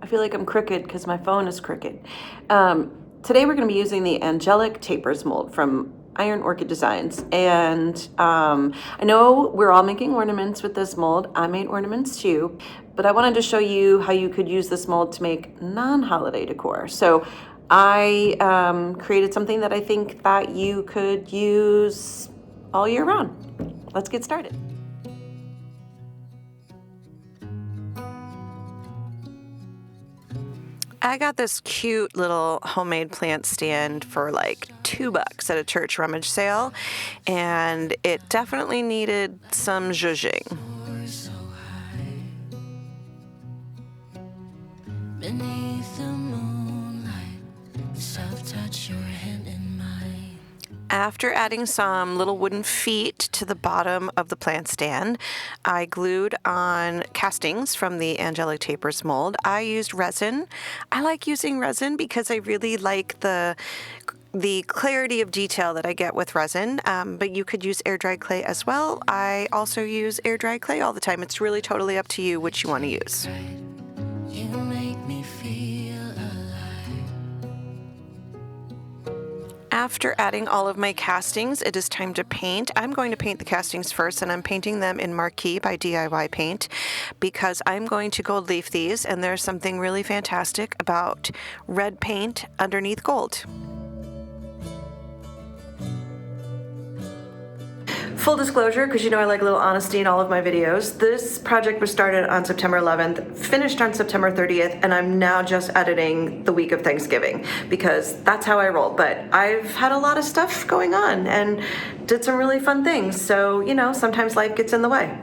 I feel like I'm crooked because my phone is crooked. Today we're going to be using the Angelic Tapers mold from Orchid Designs. And I know we're all making ornaments with this mold. I made ornaments too, but I wanted to show you how you could use this mold to make non-holiday decor. So I created something that I think that you could use all year round. Let's get started. I got this cute little homemade plant stand for like $2 at a church rummage sale, and it definitely needed some zhuzhing. Beneath the moonlight, self-touch your hand in mine. After adding some little wooden feet to the bottom of the plant stand, I glued on castings from the Angelic Tapers mold. I used resin. I like using resin because I really like the clarity of detail that I get with resin, but you could use air-dried clay as well. I also use air-dried clay all the time. It's really totally up to you which you want to use. You make me feel alive. After adding all of my castings, it is time to paint. I'm going to paint the castings first, and I'm painting them in Marquee by DIY Paint because I'm going to gold leaf these, and there's something really fantastic about red paint underneath gold. Full disclosure, because you know I like a little honesty in all of my videos, this project was started on September 11th, finished on September 30th, and I'm now just editing the week of Thanksgiving because that's how I roll. But I've had a lot of stuff going on and did some really fun things, so you know, sometimes life gets in the way.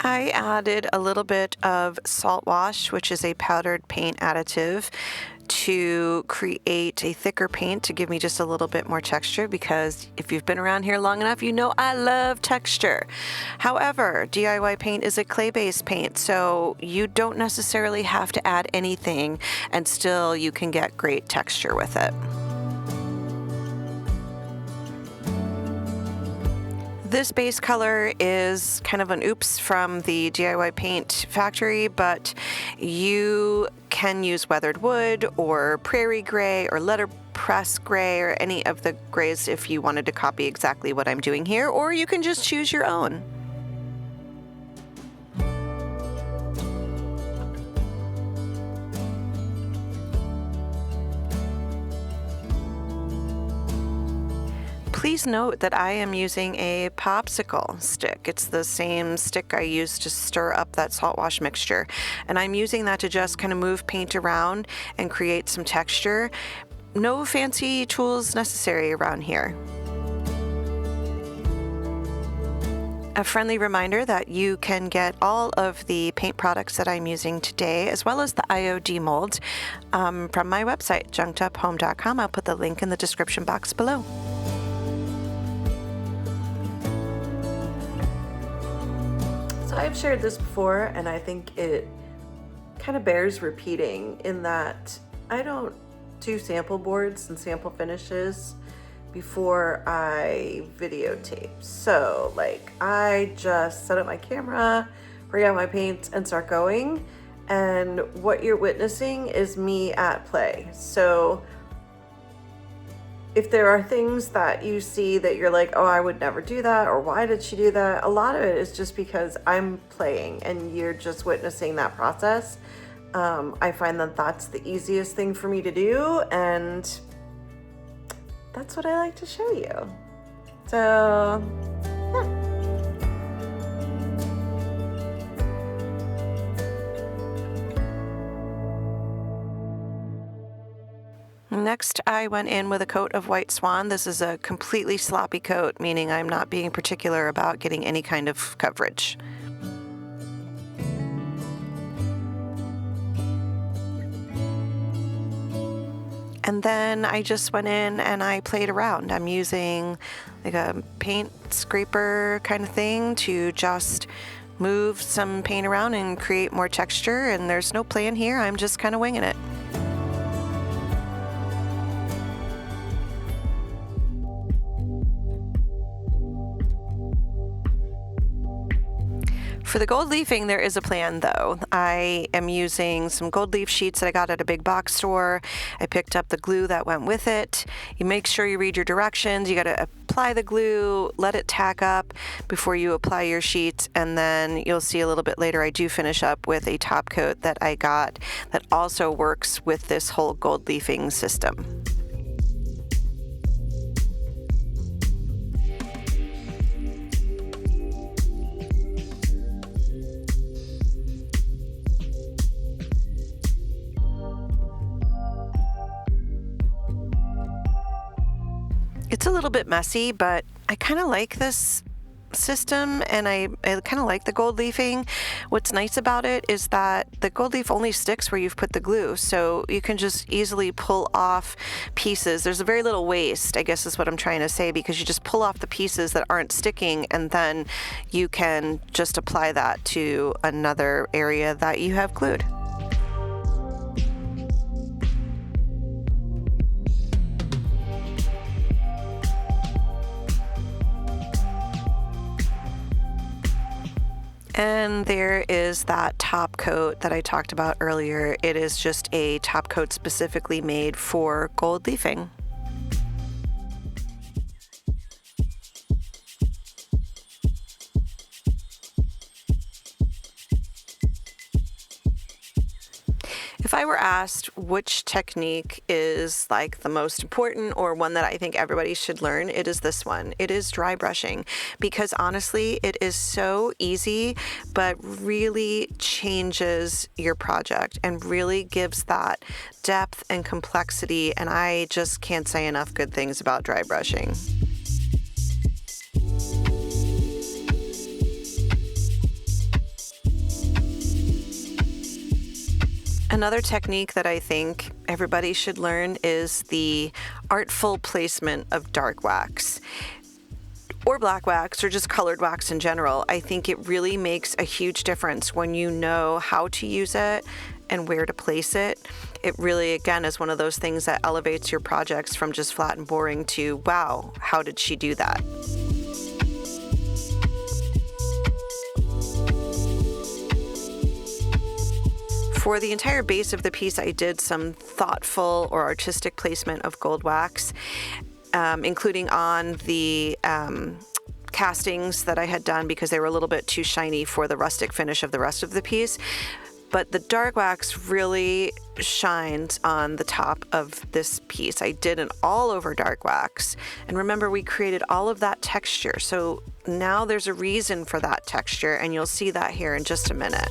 I added a little bit of salt wash, which is a powdered paint additive, to create a thicker paint to give me just a little bit more texture, because if you've been around here long enough, you know I love texture. However, DIY paint is a clay-based paint, so you don't necessarily have to add anything and still you can get great texture with it. This base color is kind of an oops from the DIY Paint factory, but you can use weathered wood or prairie gray or letterpress gray or any of the grays if you wanted to copy exactly what I'm doing here, or you can just choose your own. Please note that I am using a popsicle stick. It's the same stick I used to stir up that salt wash mixture. And I'm using that to just kind of move paint around and create some texture. No fancy tools necessary around here. A friendly reminder that you can get all of the paint products that I'm using today, as well as the IOD molds, from my website, junkduphome.com. I'll put the link in the description box below. I've shared this before, and I think it kind of bears repeating in that I don't do sample boards and sample finishes before I videotape. So like I just set up my camera, bring out my paints, and start going, and what you're witnessing is me at play. So if there are things that you see that you're like, oh, I would never do that, or why did she do that? A lot of it is just because I'm playing and you're just witnessing that process. I find that that's the easiest thing for me to do, and that's what I like to show you. So, yeah. Next, I went in with a coat of white Swan. This is a completely sloppy coat, meaning I'm not being particular about getting any kind of coverage. And then I just went in and I played around. I'm using like a paint scraper kind of thing to just move some paint around and create more texture, and there's no plan here. I'm just kind of winging it. For the gold leafing, there is a plan though. I am using some gold leaf sheets that I got at a big box store. I picked up the glue that went with it. You make sure you read your directions. You got to apply the glue, let it tack up before you apply your sheets, and then you'll see a little bit later I do finish up with a top coat that I got that also works with this whole gold leafing system. It's a little bit messy, but I kind of like this system, and I kind of like the gold leafing. What's nice about it is that the gold leaf only sticks where you've put the glue, so you can just easily pull off pieces. There's a very little waste, I guess is what I'm trying to say, because you just pull off the pieces that aren't sticking, and then you can just apply that to another area that you have glued. And there is that top coat that I talked about earlier. It is just a top coat specifically made for gold leafing. If I were asked which technique is like the most important or one that I think everybody should learn, it is this one. It is dry brushing, because honestly, it is so easy, but really changes your project and really gives that depth and complexity. And I just can't say enough good things about dry brushing. Another technique that I think everybody should learn is the artful placement of dark wax or black wax, or just colored wax in general. I think it really makes a huge difference when you know how to use it and where to place it. It really, again, is one of those things that elevates your projects from just flat and boring to, wow, how did she do that? For the entire base of the piece, I did some thoughtful or artistic placement of gold wax, including on the castings that I had done because they were a little bit too shiny for the rustic finish of the rest of the piece. But the dark wax really shines on the top of this piece. I did an all over dark wax. And remember, we created all of that texture. So now there's a reason for that texture, and you'll see that here in just a minute.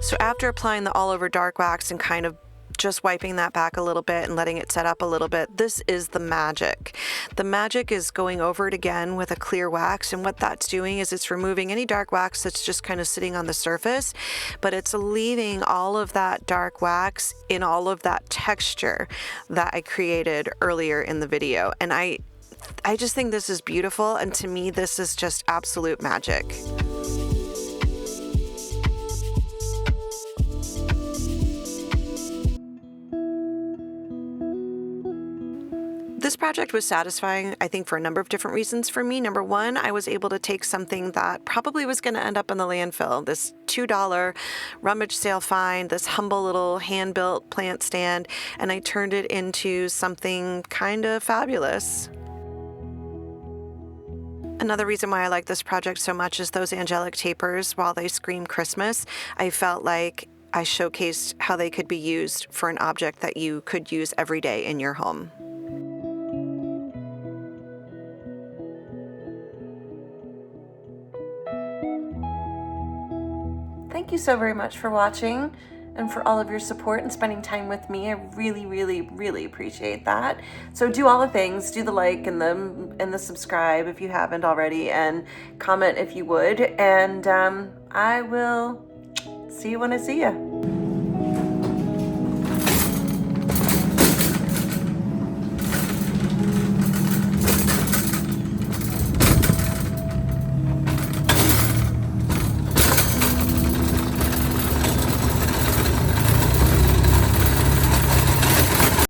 So after applying the all over dark wax and kind of just wiping that back a little bit and letting it set up a little bit, this is the magic. The magic is going over it again with a clear wax, and what that's doing is it's removing any dark wax that's just kind of sitting on the surface, but it's leaving all of that dark wax in all of that texture that I created earlier in the video. And I just think this is beautiful, and to me this is just absolute magic. This project was satisfying, I think, for a number of different reasons for me. Number one, I was able to take something that probably was going to end up in the landfill, this $2 Rummage sale find, this humble little hand-built plant stand, and I turned it into something kind of fabulous. Another reason why I like this project so much is those angelic tapers. While they scream Christmas, I felt like I showcased how they could be used for an object that you could use every day in your home. Thank you so very much for watching and for all of your support and spending time with me. I really, really, really appreciate that. So do all the things, do the like and the subscribe if you haven't already, and comment if you would. And I will see you when I see you.